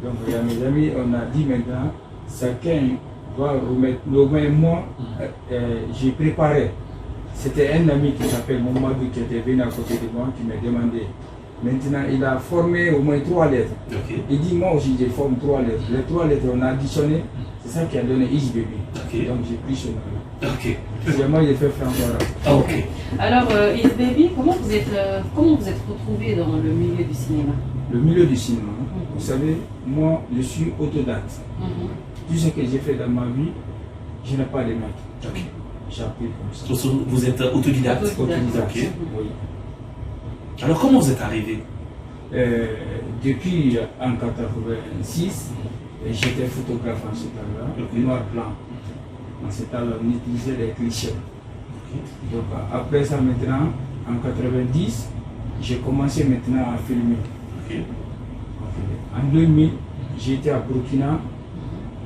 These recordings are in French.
Donc il y a mes amis, on a dit maintenant, chacun doit remettre. Moi, j'ai préparé. C'était un ami qui s'appelle Mamadou qui était venu à côté de moi, qui m'a demandé. Maintenant, il a formé au moins 3 lettres. Okay. Il dit, moi aussi, j'ai formé 3 lettres. Les 3 lettres, on a additionné. C'est ça qui a donné Easy Baby. Okay. Donc, j'ai pris ce nom-là. Ok. Moi, j'ai fait François. Ah, ok. Alors, Easy Baby, comment vous êtes retrouvé dans le milieu du cinéma? Le milieu du cinéma, vous savez, moi, je suis autodidacte. Tout ce que j'ai fait dans ma vie, je n'ai pas de maître. Ok. J'ai appris comme ça. Vous êtes autodidacte. Autodidacte. Ok. Oui. Alors, comment vous êtes arrivé? Depuis en 86, j'étais photographe en ce temps-là, noir blanc. En ce temps-là, on utilisait les clichés. Donc après ça maintenant, en 90, j'ai commencé maintenant à filmer. En 2000, j'étais à Burkina,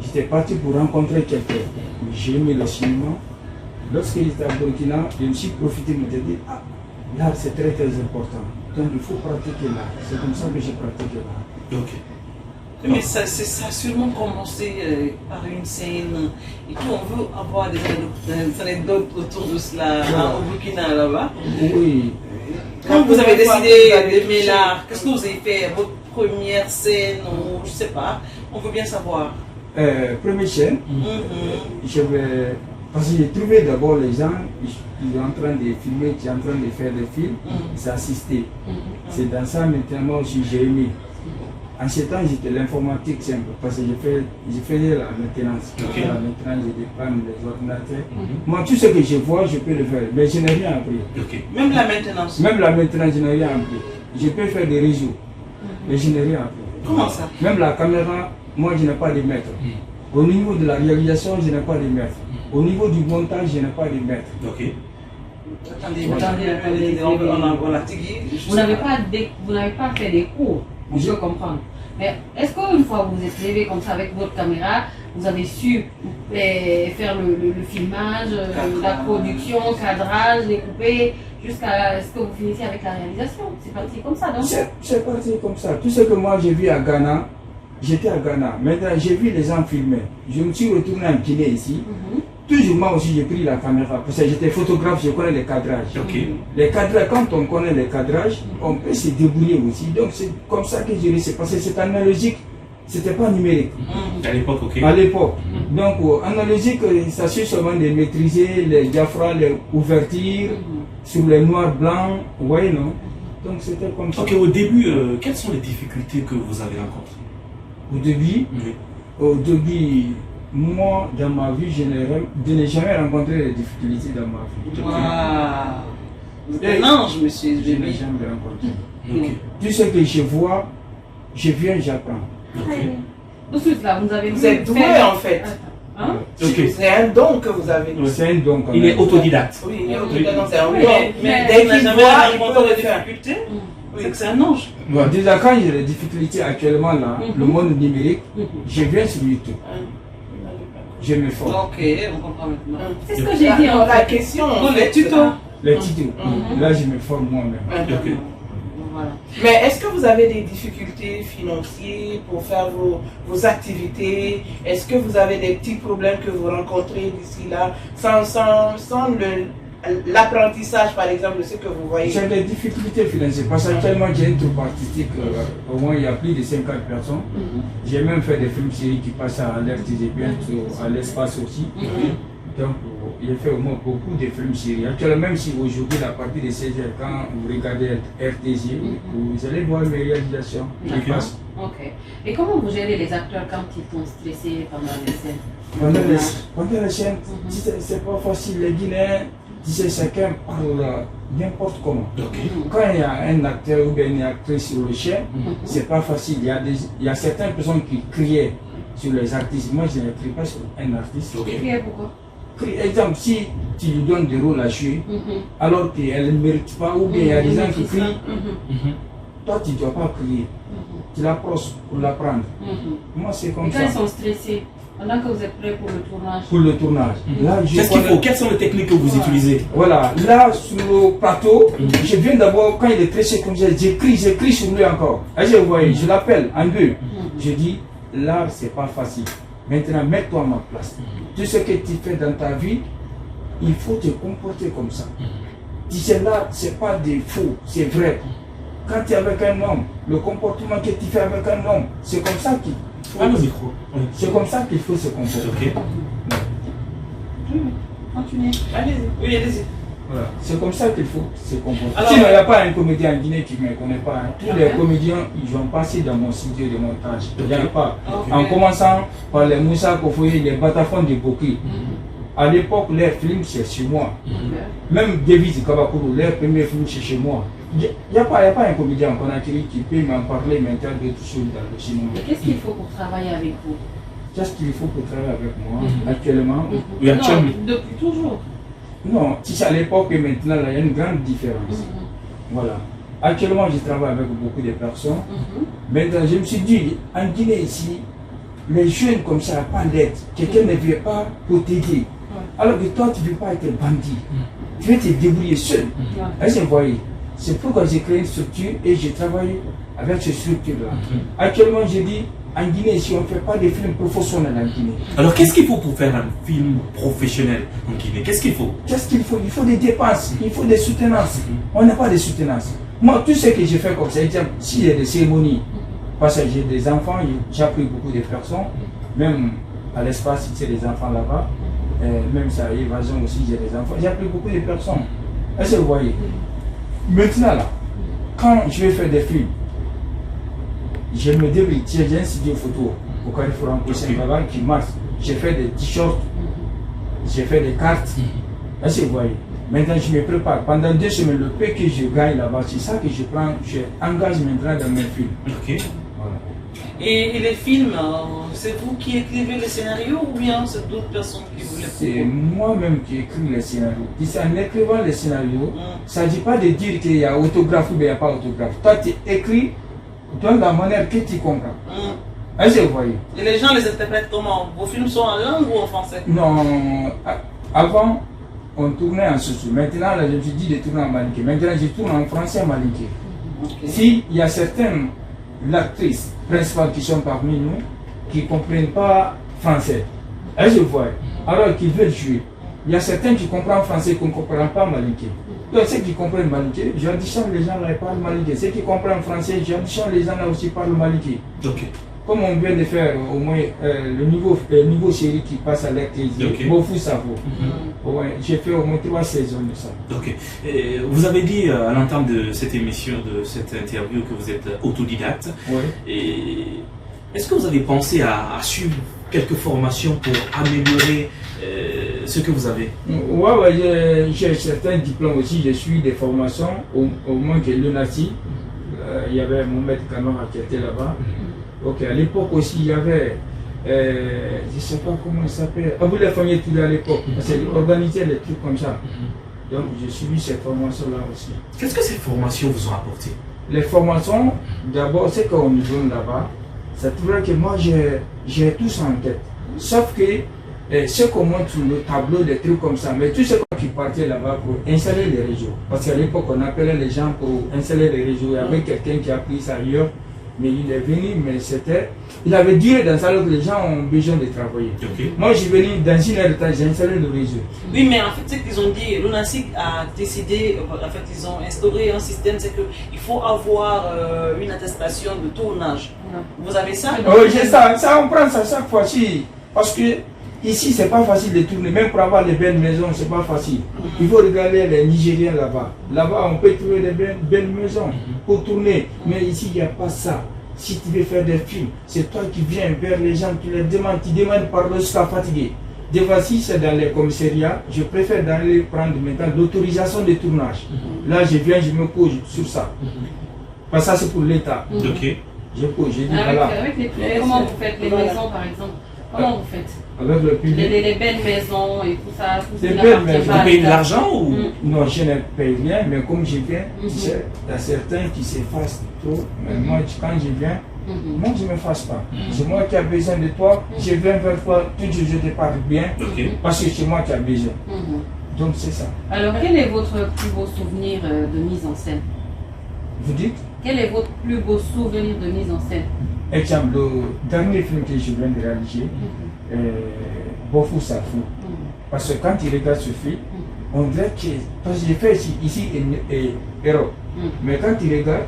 j'étais parti pour rencontrer quelqu'un. J'ai aimé le cinéma. Lorsque j'étais à Burkina, je me suis profité de me dire, ah, l'art c'est très très important. Donc il faut pratiquer l'art. C'est comme ça que j'ai pratiqué l'art. Ok. Mais ça a sûrement commencé par une scène et tout. On veut avoir des anecdotes autour de cela au Burkina là-bas. Oui. Quand vous avez décidé d'aimer l'art, qu'est-ce que vous avez fait? Votre première scène ou je sais pas. On veut bien savoir. Première scène, je vais. Parce que j'ai trouvé d'abord les gens qui sont en train de filmer, qui sont en train de faire des films, ils assistaient. C'est dans ça maintenant moi aussi j'ai aimé. En ce temps, j'étais l'informatique simple parce que je faisais la maintenance. Okay. La maintenance, je dépanne les ordinateurs. Moi, tout ce que je vois, je peux le faire, mais je n'ai rien appris. Okay. Même la maintenance. Même la maintenance, je n'ai rien appris. Je peux faire des réseaux, mais je n'ai rien appris. Comment ça? Même la caméra, moi, je n'ai pas de maître. Au niveau de la réalisation, je n'ai pas de maître. Au niveau du montage, je n'ai pas de maître. Ok. Attendez, on a tigui. Vous n'avez pas fait des cours, on peut comprendre. Mais est-ce qu'une fois vous êtes levé comme ça avec votre caméra, vous avez su faire le filmage, la production, cadrage, découper, jusqu'à ce que vous finissiez avec la réalisation? C'est parti comme ça, donc? C'est parti comme ça. Tout ce que moi j'ai vu à Ghana, j'étais à Ghana. Maintenant, j'ai vu les gens filmer. Je me suis retourné en Guinée ici. Toujours moi aussi j'ai pris la caméra parce que j'étais photographe, je connais les cadrages. Okay. Les cadrages, quand on connaît les cadrages, on peut se débrouiller aussi. Donc c'est comme ça que je réussi parce que c'est analogique, c'était pas numérique. À l'époque, ok. À l'époque. Donc analogique, ça suffit seulement de maîtriser les diaphragmes, les ouvertures sur les noirs blancs, vous voyez non? Donc c'était comme ça. Ok, au début, quelles sont les difficultés que vous avez rencontrées? Au début, moi, dans ma vie, je n'ai jamais rencontré des difficultés dans ma vie. Waouh! Vous êtes un ange, monsieur. Je n'ai jamais rencontré. Okay. Tout ce que je vois, je viens, j'apprends. Okay. Tout de suite là, vous êtes doué en fait. Hein? Okay. C'est un don que vous avez. C'est un don. Il est autodidacte. Oui, il est autodidacte, c'est un don. Mais dès qu'il n'a voit, il peut le faire. C'est que c'est un ange. Bon, déjà, quand j'ai des difficultés actuellement là, le monde numérique, je viens sur YouTube. Je me forme. Ok, on comprend maintenant. C'est ce que j'ai dit en fait. La question, les tutos. Les tutos. Là, je me forme moi-même. Okay. Voilà. Mais est-ce que vous avez des difficultés financières pour faire vos activités? Est-ce que vous avez des petits problèmes que vous rencontrez d'ici là sans l'apprentissage par exemple de ce que vous voyez? J'ai des difficultés financières parce qu'actuellement j'ai une troupe artistique, au moins il y a plus de 50 personnes. J'ai même fait des films séries qui passent à l'RTG, bientôt à l'espace aussi. Donc il a fait au moins beaucoup de films séries. Actuellement, même si aujourd'hui à partir de 16h, quand vous regardez RTG, vous allez voir mes réalisations qui passent. Ok. Et comment vous gérez les acteurs quand ils sont stressés pendant les scènes? Pendant les scènes, c'est pas facile. Les Guinéens, chacun parle n'importe comment. Quand il y a un acteur ou bien une actrice sur le chien, c'est pas facile. Il y a certaines personnes qui criaient sur les artistes. Moi, je ne crie pas sur un artiste. Crier pourquoi? Exemple, si tu lui donnes des rôles à jouer, alors qu'elle ne mérite pas, ou bien il y a des gens qui crient, toi tu ne dois pas crier. Tu l'approches pour l'apprendre. Moi, c'est comme Et quand ça. ils sont stressés, pendant que vous êtes prêts pour le tournage. Pour le tournage. Là, Qu'est-ce qu'il faut? Quelles sont les techniques que vous utilisez? Voilà, là sur le plateau, je viens d'abord, quand il est stressé comme ça, j'écris sur lui encore. Et je vois, je l'appelle en deux. Je dis, là, c'est pas facile. Maintenant, mets-toi à ma place. Tout ce que tu fais dans ta vie, il faut te comporter comme ça. Tu sais, là, c'est pas des faux, c'est vrai. Quand tu es avec un homme, le comportement que tu fais avec un homme, c'est comme ça qu'il faut. Ah, le micro. Oui. C'est comme ça qu'il faut se comporter. Ok. Continuez. Allez-y. Oui, allez-y. Voilà. C'est comme ça qu'il faut se comporter. Alors, Sinon, il n'y a pas un comédien en Guinée qui ne me connaît pas. Hein. Tous les comédiens, ils ont passé dans mon studio de montage. Il n'y en a pas. Ok. En commençant par les Moussa Kofoye, les Batafons de Boki. À l'époque, les films, c'est chez moi. Même David Kabakuru, les premiers films, c'est chez moi. Il n'y a pas un comédien en Conakry qui peut m'en parler maintenant de tout ça dans le cinéma. Mais qu'est-ce qu'il faut pour travailler avec vous? Qu'est-ce qu'il faut pour travailler avec moi actuellement? Oui, actuellement. Non, depuis toujours. Non, si c'est à l'époque et maintenant, là, il y a une grande différence. Voilà. Actuellement, je travaille avec beaucoup de personnes. Maintenant, je me suis dit, en Guinée ici, les jeunes comme ça, pas d'aide. Quelqu'un ne vient pas pour t'aider. Alors que toi, tu ne veux pas être bandit. Tu veux te débrouiller seul. Est-ce que vous voyez? C'est pourquoi j'ai créé une structure et j'ai travaillé avec cette structure-là. Actuellement, je dis, en Guinée, ici, on ne fait pas de films professionnels en Guinée. Alors, qu'est-ce qu'il faut pour faire un film professionnel en Guinée? Qu'est-ce qu'il faut? Qu'est-ce qu'il faut? Il faut des dépenses, il faut des soutenances. On n'a pas de soutenances. Moi, tout ce que j'ai fait comme ça, s'il y a des cérémonies, parce que j'ai des enfants, j'ai appris beaucoup de personnes, même à l'espace, il y a des enfants là-bas, même ça, Évasion aussi, j'ai des enfants, j'ai appris beaucoup de personnes. Est-ce que vous voyez? Maintenant, là, quand je vais faire des films, je me débrouille, j'ai un studio photo au Carrefour en Saint-Baba qui marche. J'ai fait des t-shirts, j'ai fait des cartes. Est-ce que vous voyez? Maintenant, je me prépare. Pendant 2 semaines, le peu que je gagne là-bas, c'est ça que je prends, je engage maintenant dans mes films. Ok. Voilà. Et les films, c'est vous qui écrivez les scénarios ou bien c'est d'autres personnes qui vous les C'est proposent? moi-même qui écris les scénarios. Et c'est en écrivant les scénarios, ça ne dit pas de dire qu'il y a autographe ou il n'y a pas autographe. Toi, tu écris dans la manière que tu comprends. Est-ce que vous voyez? Et les gens les interprètent comment? Vos films sont en langue ou en français? Non, avant, on tournait en souci. Maintenant, là, je me suis dit de tourner en malinké. Maintenant, je tourne en français en malinké. S'il y a certaines actrices principales qui sont parmi nous qui ne comprennent pas français, est-ce que vous voyez? Alors qu'ils veulent jouer. Il y a certains qui comprennent français qui ne comprennent pas malinké. Donc, ceux qui comprennent malinké, j'additionne les gens là, ils parlent malinké. Ceux qui comprennent français, j'additionne les gens là aussi parlent malinké. Ok. Comme on vient de faire au moins le niveau série qui passe à l'actrice, Bofou Savo. J'ai fait au moins 3 saisons de ça. Ok. Vous avez dit à l'entame de cette émission, de cette interview, que vous êtes autodidacte. Oui. Est-ce que vous avez pensé à suivre quelques formations pour améliorer ce que vous avez? Ouais, j'ai certains diplômes aussi. Je suis des formations, au moins que l'UNACI. Il y avait mon maître Camara qui était là-bas. Ok, à l'époque aussi, il y avait, je ne sais pas comment il s'appelle, Abou Lefagné tout à l'époque, parce qu'il organisait des trucs comme ça. Donc, j'ai suivi ces formations-là aussi. Qu'est-ce que ces formations vous ont apporté? Les formations, d'abord, c'est qu'on nous donne là-bas, c'est vrai que moi, j'ai tout ça en tête. Sauf que, c'est qu'on montre sur le tableau, des trucs comme ça, mais tout ce qui partait là-bas pour installer les réseaux. Parce qu'à l'époque, on appelait les gens pour installer les réseaux. Il y avait quelqu'un qui a pris ça ailleurs. Mais il est venu, mais il avait duré dans ça, alors que les gens ont besoin de travailler. Moi, je suis venu dans une heure de temps, j'ai installé le réseau. Oui, mais en fait, ce qu'ils ont dit, l'UNASIC a décidé, en fait, ils ont instauré un système, c'est qu'il faut avoir une attestation de tournage. Vous avez ça? Oui, j'ai ça, on prend ça chaque fois. Parce que ici, c'est pas facile de tourner, même pour avoir les belles maisons, c'est pas facile. Il faut regarder les Nigériens là-bas. Là-bas, on peut trouver des belles maisons pour tourner. Mais ici, il n'y a pas ça. Si tu veux faire des films, c'est toi qui viens vers les gens, tu les demandes, tu demandes pardon jusqu'à fatiguer. Des fois, si c'est dans les commissariats, je préfère d'aller prendre maintenant l'autorisation de tournage. Là, je viens, je me pose sur ça. Parce que ça, c'est pour l'État. Je pose, je dis voilà. Comment vous faites les maisons, par exemple? Comment vous faites? Avec le public. Les belles maisons et tout ça, tout ce Les qui belles n'appartient maisons. pas à Vous payez de l'État. l'argent ou Non, je ne paye rien, mais comme je viens, Mhm. tu sais, il y a certains qui s'effacent trop. Mais moi, quand je viens, Mhm. moi, je ne me fasse pas. C'est moi qui ai besoin de toi. Je viens vers toi, tout de suite, je te parle bien. Ok. Parce que c'est moi qui ai besoin. Mhm. Donc, c'est ça. Alors, quel est votre plus beau souvenir de mise en scène? Vous dites, Quel est votre plus beau souvenir de mise en scène? exemple, le dernier film que je viens de réaliser, Bofou Safou. Parce que quand il regarde ce film, on dirait que. Parce que j'ai fait ici Europe. Mais quand il regarde,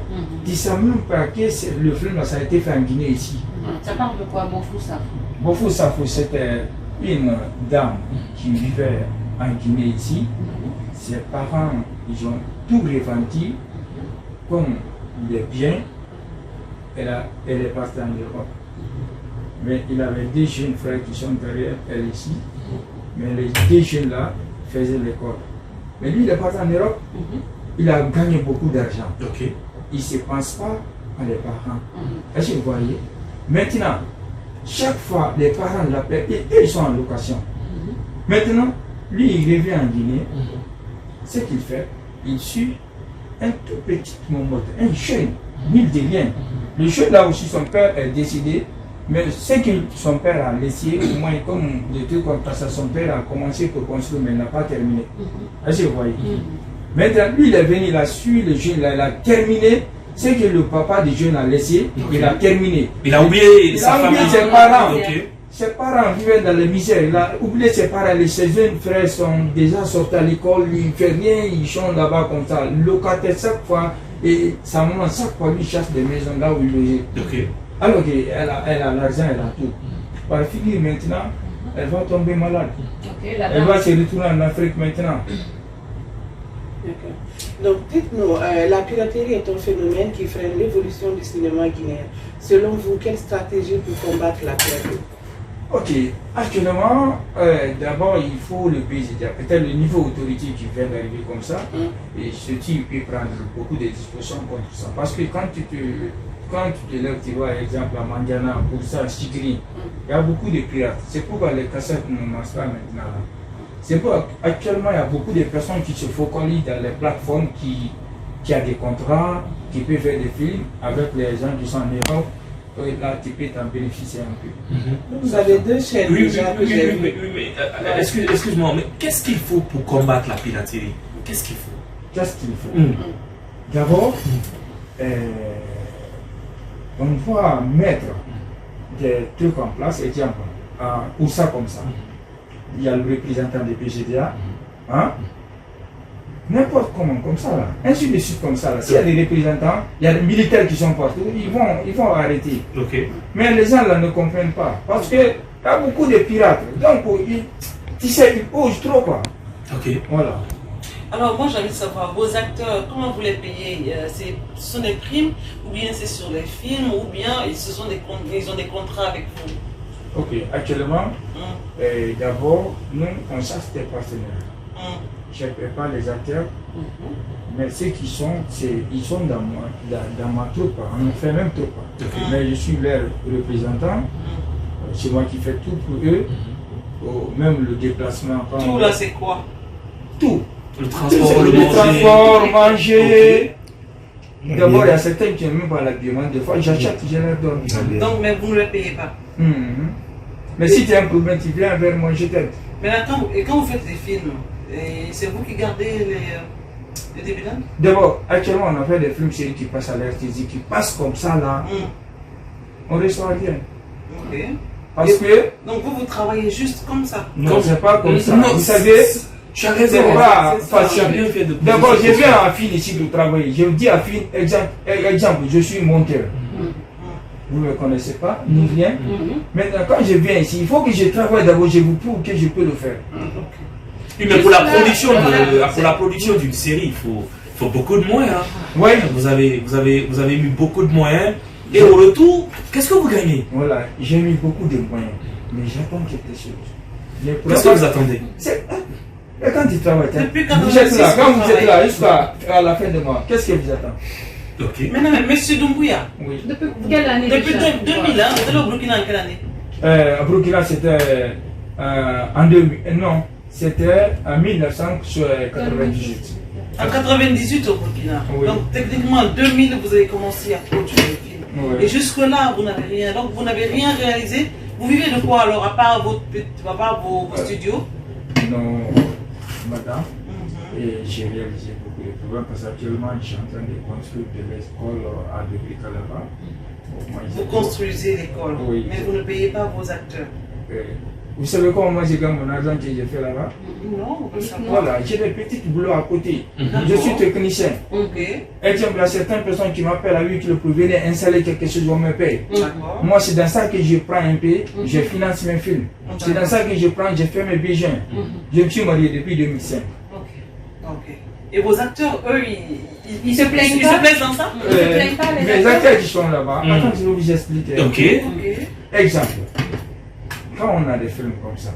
il ne sait même pas que le film ça a été fait en Guinée ici. Ça parle de quoi, Bofou Safou? Bofou Safou, c'était une dame qui vivait en Guinée ici. Ses parents, ils ont tout revendu comme les biens. Elle est partie en Europe. Mais il avait deux jeunes frères qui sont derrière elle ici. Mais les deux jeunes là faisaient l'école. Mais lui, il est parti en Europe. Il a gagné beaucoup d'argent. Ok. Il ne se pense pas à les parents. Est-ce que vous voyez? Maintenant, chaque fois, les parents l'appellent et eux, ils sont en location. Maintenant, lui, il revient en Guinée. Ce qu'il fait, il suit un tout petit moment, un jeune, mille de rien. Le jeune là aussi, son père est décédé. Mais ce que son père a laissé, au moins comme des trucs comme ça, son père a commencé pour construire, mais il n'a pas terminé. Est-ce que vous voyez? Maintenant, lui, il est venu, il a su le jeune, il a terminé. Ce que le papa du jeune a laissé, il a terminé. Il a oublié sa famille. Ses parents. Ok. Ses parents vivaient dans la misère. Il a oublié ses parents. Ses jeunes frères sont déjà sortis à l'école. Lui, il ne fait rien. Ils sont là-bas comme ça. Le locataire, chaque fois, et sa maman, chaque fois, lui cherche des maisons là où il logeait. Ok. Alors qu'elle a l'argent, elle a tout. Par figure maintenant, elle va tomber malade. Ok, la Elle dame. va se retourner en Afrique maintenant. D'accord. Donc, dites-nous, la piraterie est un phénomène qui freine l'évolution du cinéma guinéen. Selon vous, quelle stratégie pour combattre la piraterie? Ok, actuellement, d'abord il faut le pays, peut-être le niveau autorité qui vient d'arriver comme ça, et ce type peut prendre beaucoup de dispositions contre ça. Parce que quand tu te lèves, tu vois, exemple à Mandiana, pour ça, Chigri, il y a beaucoup de pirates. C'est pourquoi les cassettes ne marchent pas maintenant là. C'est pourquoi actuellement il y a beaucoup de personnes qui se focalisent dans les plateformes qui ont des contrats, qui peuvent faire des films avec les gens qui sont en Europe. Là, tu peux t'en bénéficier un peu. Vous avez deux chaînes déjà que j'ai vues. Excuse-moi, mais qu'est-ce qu'il faut pour combattre la piraterie? Qu'est-ce qu'il faut? Qu'est-ce qu'il faut? D'abord, on va mettre des trucs en place, exemple, pour ça comme ça. Il y a le représentant des PGDA, hein? N'importe comment, comme ça là, ainsi de suite comme ça là. S'il y a des représentants, il y a des militaires qui sont partout, ils vont arrêter. Ok. Mais les gens là ne comprennent pas, parce que il y a beaucoup de pirates, donc tu sais, ils osent trop quoi. Ok. Voilà. Alors moi j'ai envie de savoir, vos acteurs, comment vous les payez? Ce sont des primes, ou bien c'est sur les films, ou bien ils ont des contrats avec vous? Ok, actuellement, d'abord, nous on cherche des partenaires. Je ne prépare les acteurs, mais ceux qui sont, ils sont dans ma troupe, on en fait même troupe. Mais je suis leur représentant, c'est moi qui fais tout pour eux, même le déplacement. Tout là c'est quoi? Tout. Le transport, le transport, manger. D'abord, il y a certains qui n'aiment même pas l'habillement, des fois j'achète, je leur donne. Donc mais vous ne les payez pas? Mais si tu as un problème, tu viens vers moi, je t'aide. Mais là, quand vous faites des films, c'est vous qui gardez les dividendes? D'abord, actuellement, on a fait des films séries qui passent à l'RTZ, qui passent comme ça là. On ne reçoit rien. Ok. Parce que. Donc vous travaillez juste comme ça? Non, c'est pas comme ça. Non, vous savez, tu as raison. c'est pas Tu as facile. bien fait de D'abord, je viens à Fine ici pour travailler. Je vous dis à Fine, exemple, je suis monteur. Vous ne me connaissez pas, ni rien. Maintenant, quand je viens ici, il faut que je travaille d'abord, je vous prouve que je peux le faire. Oui, mais pour la production d'une série, il faut beaucoup de moyens. Oui. Vous avez mis beaucoup de moyens. Et au retour, qu'est-ce que vous gagnez? Voilà, j'ai mis beaucoup de moyens. Mais j'attends quelque chose. Qu'est-ce que vous attendez? Et quand tu travailles, Depuis vous êtes là, quand vous êtes là, jusqu'à la fin de mois, qu'est-ce que vous attendez? Ok. Mais non, mais monsieur Doumbouya, Oui. Depuis quelle année? depuis déjà? 2000, hein, vous allez au Burkina en quelle année? À Burkina, c'était en 2000. Non, c'était en 1998. En 98 au Burkina. Oui. Donc techniquement en 2000 vous avez commencé à produire des films. Oui. Et jusque-là vous n'avez rien. Donc vous n'avez rien réalisé. Vous vivez de quoi alors à part vos studios? Non, madame. Et j'ai réalisé beaucoup de problèmes parce qu'actuellement je suis en train de construire de l'école à Dubrika là-bas. Vous construisez l'école, Oui. mais vous ne payez pas vos acteurs. Vous savez comment moi j'ai gagné mon argent que j'ai fait là-bas? Non, on peut savoir. Voilà, j'ai des petits boulots à côté. Je suis technicien. Ok. Exemple, il y a certaines personnes qui m'appellent à lui qui le pour venir installer quelque chose, on me paye. D'accord. Moi, c'est dans ça que je prends un peu, je finance mes films. C'est dans ça que je prends, je fais mes besoins. Je me suis marié depuis 2005. Ok. Ok. Et vos acteurs, eux, ils se plaignent pas? dans ça? Ils se plaignent pas, les Les acteurs qui sont là-bas, attends, je vais vous expliquer. Ok. Ok. Exemple, quand on a des films comme ça,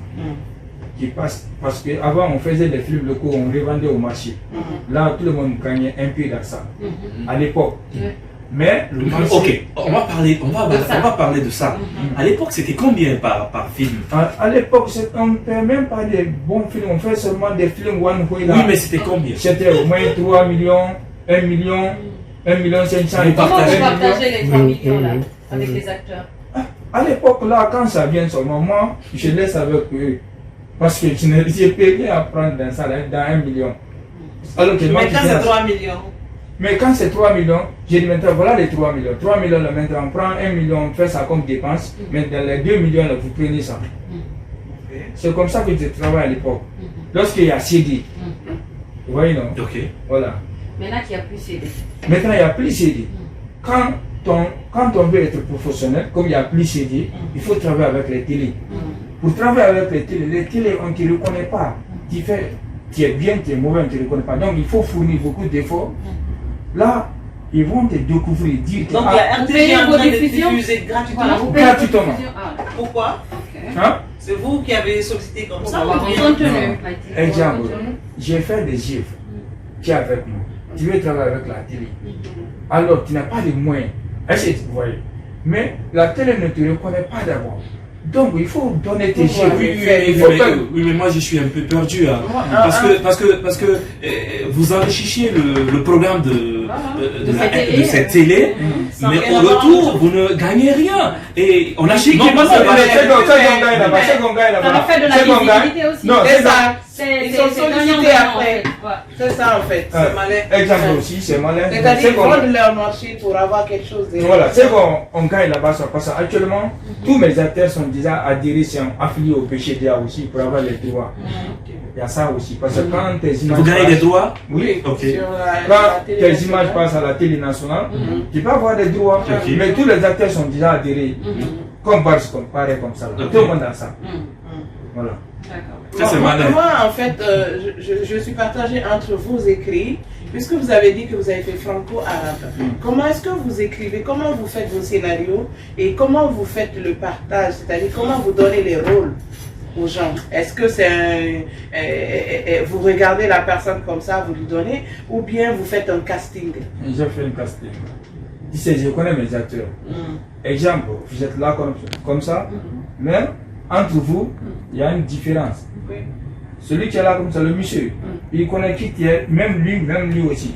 qui passent, parce qu'avant on faisait des films locaux, on revendait au marché. Là, tout le monde gagnait un peu dans ça, à l'époque. Mais le marché. Ok, on va parler de ça. À l'époque, c'était combien par film? À l'époque, on ne fait même pas des bons films, on fait seulement des films one way là. Oui, mais c'était combien? C'était au moins 3 millions, 1 million, 1 million 500. Vous Comment partagez. vous partagez les 3 millions là avec les acteurs? À l'époque là, quand ça vient seulement, moi, je laisse avec eux. Parce que je n'ai rien à prendre dans ça, dans 1 million. Alors que moi, Mais quand c'est 3 millions. Mais quand c'est 3 millions, j'ai dit maintenant voilà les 3 millions. 3 millions là maintenant, on prend 1 million, on fait ça comme dépense, mais dans les 2 millions là, vous prenez ça. C'est comme ça que je travaille à l'époque. Lorsqu'il y a CD. Vous voyez non? Ok. Voilà. Maintenant qu'il n'y a plus CD. Maintenant il n'y a plus CD. Quand on veut être professionnel, comme il n'y a plus CD, il faut travailler avec les télés. Pour travailler avec les télés, on ne te reconnaît pas. Tu es bien, tu es mauvais, on ne te reconnaît pas. Donc il faut fournir beaucoup d'efforts. Là, ils vont te découvrir, dire que Donc il y a vous payez RTG en vos train de diffusions? diffuser Voilà, gratuitement. vous payez Gratuitement. votre diffusion. Ah, Pourquoi? ok. hein? C'est vous qui avez sollicité comme On ça va ou avoir bien? un contenu. Non. Maïté. Exemple, Contenu. j'ai fait des œuvres. Tu es avec moi. Tu veux travailler avec la télé. Alors, tu n'as pas les moyens. Est-ce que vous voyez? Mais la télé ne te reconnaît pas d'abord. Donc, il faut donner tes œuvres. Oui, mais moi je suis un peu perdu. Hein. Parce que vous enrichissez le programme de cette télé, mais au retour, vous ne gagnez rien. Et on a dit Non, que pas ça, c'est qu'on gagne là-bas. Ça leur fait de la C'est qu'on gagne. visibilité aussi. Non, C'est c'est ça. C'est Ils sont sollicités après. C'est ça en fait. C'est malin. Exemple aussi, c'est malin. C'est-à-dire C'est qu'ils qu'on- vendent leur marché pour avoir quelque chose de. Voilà, c'est qu'on gagne là-bas, ça passe. Actuellement, tous mes acteurs sont déjà adhérés, sont affiliés au PCDA aussi pour avoir les droits. Il y a ça aussi. Parce que quand tes images. vous gagnez des droits. Oui. Ok. Sur la Quand télé tes nationale. images passent à la télé nationale, tu peux avoir des droits. Ok. Mais tous les acteurs sont déjà adhérés. Comme Bars, comme pareil, comme ça. Ok. Tout le monde a ça. Voilà. D'accord. Ça, c'est malin. Moi, en fait, je suis partagée entre vos écrits, puisque vous avez dit que vous avez fait franco-arabe. Comment est-ce que vous écrivez? Comment vous faites vos scénarios? Et comment vous faites le partage? C'est-à-dire, comment vous donnez les rôles aux gens? Est-ce que c'est vous regardez la personne comme ça, vous lui donnez? Ou bien vous faites un casting? J'ai fait un casting. Tu sais, je connais mes acteurs. Exemple, vous êtes là comme ça, mais entre vous, il y a une différence. Oui. Celui qui est là comme ça, le monsieur, il connaît qui tu es, même lui aussi.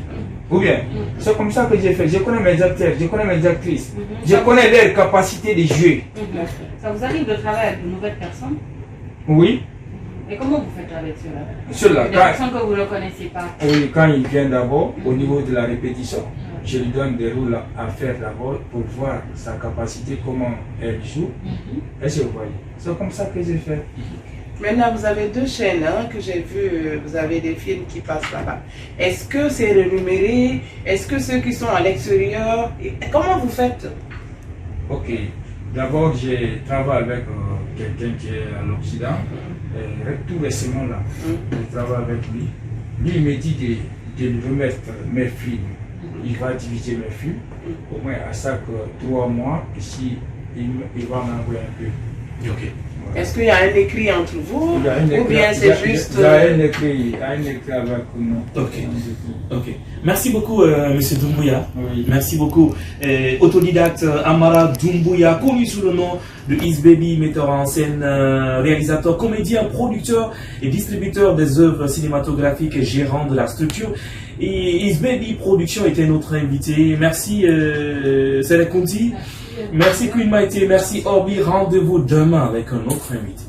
Ou bien, c'est comme ça que j'ai fait. Je connais mes acteurs, je connais mes actrices, je connais leur capacité de jouer. Ça vous arrive de travailler avec de nouvelles personnes? Oui, Et comment vous faites avec cela? ceux-là, Des personnes que vous ne connaissez pas. oui, quand il vient d'abord, au niveau de la répétition, je lui donne des rôles à faire d'abord pour voir sa capacité, comment elle joue. Est-ce que vous voyez? C'est comme ça que j'ai fait. Maintenant, vous avez deux chaînes que j'ai vues, vous avez des films qui passent là-bas. Est-ce que c'est rémunéré? Est-ce que ceux qui sont à l'extérieur, comment vous faites? Ok, d'abord j'ai travaillé avec quelqu'un qui est à l'Occident, tout récemment là, je travaille avec lui. Lui il me dit de lui remettre mes films, il va diviser mes films, au moins à chaque 3 mois, ici il va m'envoyer un peu. Ok. Est-ce qu'il y a un écrit entre vous Il y a un ou écrit- bien il y c'est a- juste... Il y a un écrit avec nous. Ok. Merci beaucoup, Monsieur Doumbouya. Oui. Merci beaucoup. Autodidacte Amara Doumbouya, connu sous le nom de Is Baby, metteur en scène, réalisateur, comédien, producteur et distributeur des œuvres cinématographiques et gérant de la structure. Et Is Baby Production était notre invité. Merci, Sele Kunti. Merci Queen Maïté. Merci Orbi. Rendez-vous demain avec un autre invité.